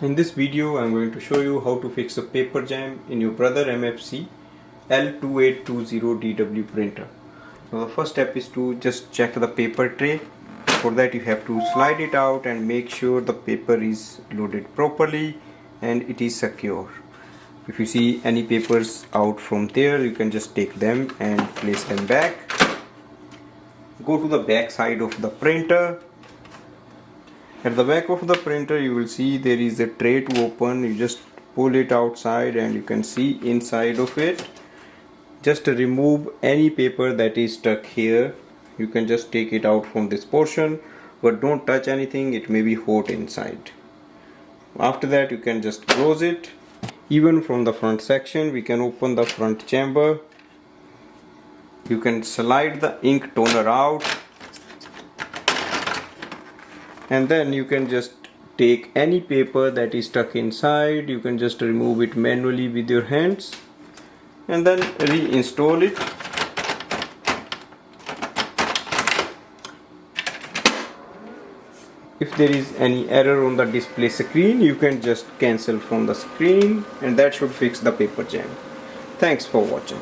In this video I'm going to show you how to fix a paper jam in your Brother MFC-L2820dw printer. Now the first step is to just check the paper tray. For that you have to slide it out and make sure the paper is loaded properly and it is secure. If you see any papers out from there, you can just take them and place them back. Go to the back side of the printer. At the back of the printer you will see there is a tray to open. You just pull it outside and you can see inside of it. Just remove any paper that is stuck here. You can just take it out from this portion, but don't touch anything, it may be hot inside. After that you can just close it. Even from the front section we can open the front chamber. You can slide the ink toner out. And then you can just take any paper that is stuck inside. You can just remove it manually with your hands and then reinstall it. If there is any error on the display screen, you can just cancel from the screen and that should fix the paper jam. Thanks for watching.